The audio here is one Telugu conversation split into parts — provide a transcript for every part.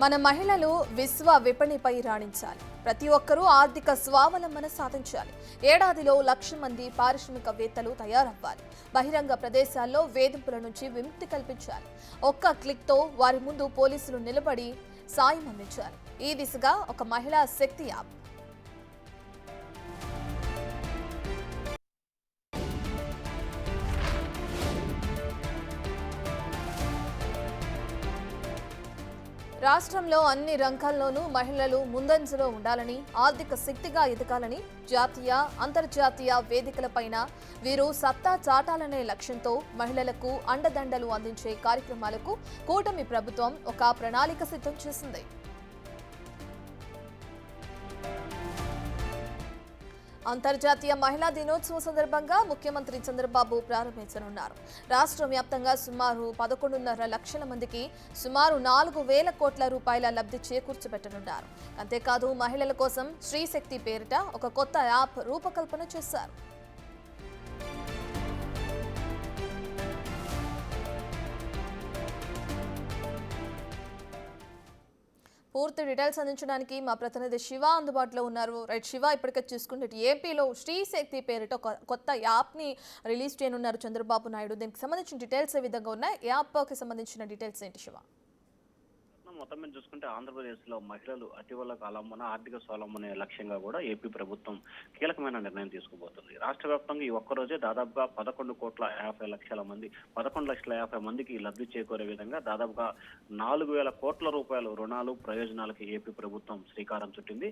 మన మహిళలు విశ్వ విపణిపై రాణించాలి. ప్రతి ఒక్కరూ ఆర్థిక స్వావలంబన సాధించాలి. ఏడాదిలో 1,00,000 మంది పారిశ్రామికవేత్తలు తయారవ్వాలి. బహిరంగ ప్రదేశాల్లో వేధింపుల నుంచి విముక్తి కల్పించాలి. ఒక్క క్లిక్తో వారి ముందు పోలీసులు నిలబడి సాయం అందించాలి. ఈ దిశగా ఒక మహిళా శక్తి యాప్. రాష్ట్రంలో అన్ని రంగాల్లోనూ మహిళలు ముందంజలో ఉండాలని, ఆర్థిక శక్తిగా ఎదగాలని జాతీయ, అంతర్జాతీయ వేదికలపైన వీరు సత్తా చాటాలనే లక్ష్యంతో మహిళలకు అండదండలు అందించే కార్యక్రమాలకు కూటమి ప్రభుత్వం ఒక ప్రణాళిక సిద్ధం చేసింది. అంతర్జాతీయ మహిళా దినోత్సవం సందర్భంగా ముఖ్యమంత్రి చంద్రబాబు ప్రారంభించనున్నారు. రాష్ట్ర వ్యాప్తంగా సుమారు 11.5 లక్షల మందికి సుమారు 4,000 కోట్ల రూపాయల లబ్ధి చేకూర్చబెట్టనున్నారు. అంతేకాదు మహిళల కోసం శ్రీశక్తి పేరిట ఒక కొత్త యాప్ రూపకల్పన చేశారు. పూర్తి డీటెయిల్స్ అందించడానికి మా ప్రతినిధి శివ అందుబాటులో ఉన్నారు. రైట్ శివ, ఇప్పటికే చూసుకుంటే ఏపీలో శ్రీశక్తి పేరిట ఒక కొత్త యాప్ని రిలీజ్ చేయనున్నారు చంద్రబాబు నాయుడు. దీనికి సంబంధించిన డీటెయిల్స్ ఏ విధంగా ఉన్నాయి? యాప్కి సంబంధించిన డీటెయిల్స్ ఏంటి శివ? మొత్తం మీద చూసుకుంటే ఆంధ్రప్రదేశ్లో మహిళలు అతివల కాలంలో ఆర్థిక స్వావలంబన లక్ష్యంగా కూడా ఏపీ ప్రభుత్వం కీలకమైన నిర్ణయం తీసుకోబోతుంది. రాష్ట్ర వ్యాప్తంగా ఈ ఒక్కరోజే దాదాపుగా 11,50,00,000 మంది 11,50,000 మందికి లబ్ధి చేకూరే విధంగా దాదాపుగా 4,000 కోట్ల రూపాయల రుణాలు ప్రయోజనాలకి ఏపీ ప్రభుత్వం శ్రీకారం చుట్టింది.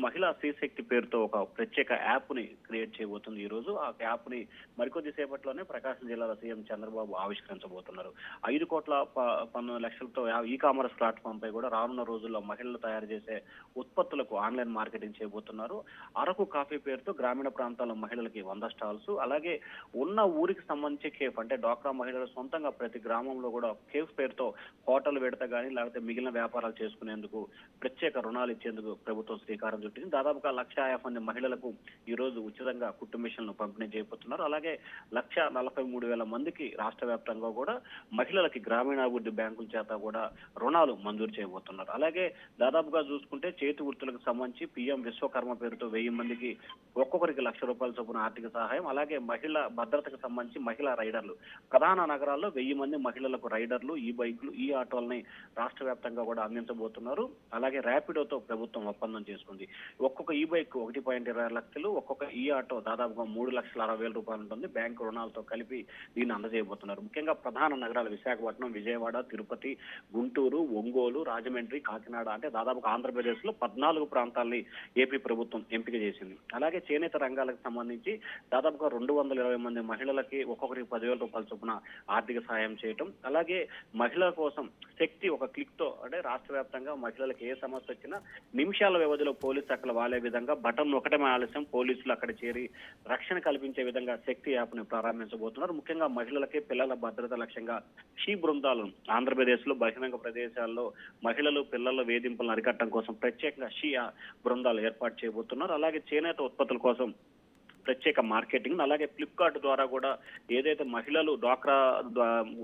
మహిళా శ్రీశక్తి పేరుతో ఒక ప్రత్యేక యాప్ ని క్రియేట్ చేయబోతుంది. ఈ రోజు ఆ యాప్ ని మరికొద్ది సేపట్లోనే ప్రకాశం జిల్లాలో CM Chandrababu ఆవిష్కరించబోతున్నారు. 5,19,00,000తో e commerce platform పై కూడా రానున్న రోజుల్లో మహిళలు తయారు చేసే ఉత్పత్తులకు ఆన్లైన్ మార్కెటింగ్ చేయబోతున్నారు. అరకు కాఫీ పేరుతో గ్రామీణ ప్రాంతాల్లో మహిళలకి 100 స్టాల్స్, అలాగే ఉన్న ఊరికి సంబంధించి కేఫ్ అంటే డ్వాక్రా మహిళలు సొంతంగా ప్రతి గ్రామంలో కూడా కేఫ్ పేరుతో హోటల్ పెడతా కానీ లేకపోతే మిగిలిన వ్యాపారాలు చేసుకునేందుకు ప్రత్యేక రుణాలు ఇచ్చేందుకు ప్రభుత్వం శ్రీకారం చుట్టింది. దాదాపుగా 1,50,000 మంది మహిళలకు ఈ రోజు ఉచితంగా కుట్టు మిషన్లు పంపిణీ చేయబోతున్నారు. అలాగే 1,43,000 మందికి రాష్ట్ర వ్యాప్తంగా కూడా మహిళలకి గ్రామీణాభివృద్ధి బ్యాంకుల చేత కూడా రుణాలు మంజూరు చేయబోతున్నారు. అలాగే దాదాపుగా చూసుకుంటే చేతి వృత్తులకు సంబంధించి పీఎం విశ్వకర్మ పేరుతో 1000 మందికి ఒక్కొక్కరికి ₹1,00,000 చొప్పున ఆర్థిక సహాయం. అలాగే మహిళా భద్రతకు సంబంధించి మహిళా రైడర్లు ప్రధాన నగరాల్లో 1000 మంది మహిళలకు రైడర్లు, ఈ బైకులు, ఈ ఆటోలని రాష్ట్ర వ్యాప్తంగా కూడా అందించబోతున్నారు. అలాగే ర్యాపిడోతో ప్రభుత్వం ఒప్పందం చేసుకుంది. ఒక్కొక్క ఈ బైక్ 1.20 లక్షలు, ఒక్కొక్క ఈ ఆటో దాదాపుగా 3,60,000 రూపాయలు ఉంటుంది. బ్యాంకు రుణాలతో కలిపి దీన్ని అందజేయబోతున్నారు. ముఖ్యంగా ప్రధాన నగరాలు విశాఖపట్నం, విజయవాడ, తిరుపతి, గుంటూరు, ఒంగోలు, రాజమండ్రి, కాకినాడ అంటే దాదాపుగా ఆంధ్రప్రదేశ్ లో 14 ప్రాంతాల్ని ఏపీ ప్రభుత్వం ఎంపిక చేసింది. అలాగే చేనేత రంగాలకు సంబంధించి దాదాపుగా 220 మంది మహిళలకి ఒక్కొక్కరికి ₹10,000 చొప్పున ఆర్థిక సహాయం చేయటం. అలాగే మహిళల కోసం శక్తి ఒక క్లిక్ తో అంటే రాష్ట్ర వ్యాప్తంగా మహిళలకు ఏ సమస్య వచ్చినా నిమిషాల వ్యవధిలో పోలీసు అక్కడ వాలే విధంగా బటన్ ఒకటమే ఆలస్యం పోలీసులు అక్కడ చేరి రక్షణ కల్పించే విధంగా శక్తి యాప్ ని ప్రారంభించబోతున్నారు. ముఖ్యంగా మహిళలకి పిల్లల భద్రత లక్ష్యంగా షీ బృందాలు ఆంధ్రప్రదేశ్ లో బహిరంగ ప్రదేశాల్లో మహిళలు పిల్లల వేధింపులను అరికట్టడం కోసం ప్రత్యేకంగా షియా బృందాలు ఏర్పాటు చేయబోతున్నారు. అలాగే చేనేత ఉత్పత్తుల కోసం ప్రత్యేక మార్కెటింగ్, అలాగే ఫ్లిప్కార్ట్ ద్వారా కూడా ఏదైతే మహిళలు డ్వాక్రా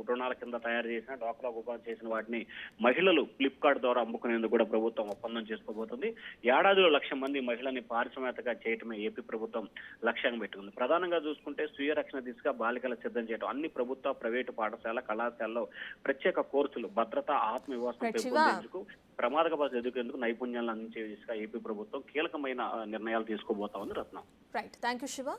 రుణాల కింద తయారు చేసిన డ్వాక్రా ఉపాధి చేసిన వాటిని మహిళలు ఫ్లిప్కార్ట్ ద్వారా అమ్ముకునేందుకు కూడా ప్రభుత్వం ఒప్పందం చేసుకోబోతుంది. ఏడాదిలో 1,00,000 మంది మహిళని పారిశ్రామికగా చేయటమే ఏపీ ప్రభుత్వం లక్ష్యంగా పెట్టుకుంది. ప్రధానంగా చూసుకుంటే స్వీయ రక్షణ దిశగా బాలికల సిద్ధం చేయడం, అన్ని ప్రభుత్వ ప్రైవేటు పాఠశాల కళాశాలలో ప్రత్యేక కోర్సులు, భద్రత, ఆత్మవిశ్వాసం పెంపొందేందుకు, ప్రమాదక పరిస్థితి ఎదుర్కొనేందుకు నైపుణ్యాలను అందించే దిశగా ఏపీ ప్రభుత్వం కీలకమైన నిర్ణయాలు తీసుకోబోతా ఉంది. Ratnam. Right, thank you Shiva.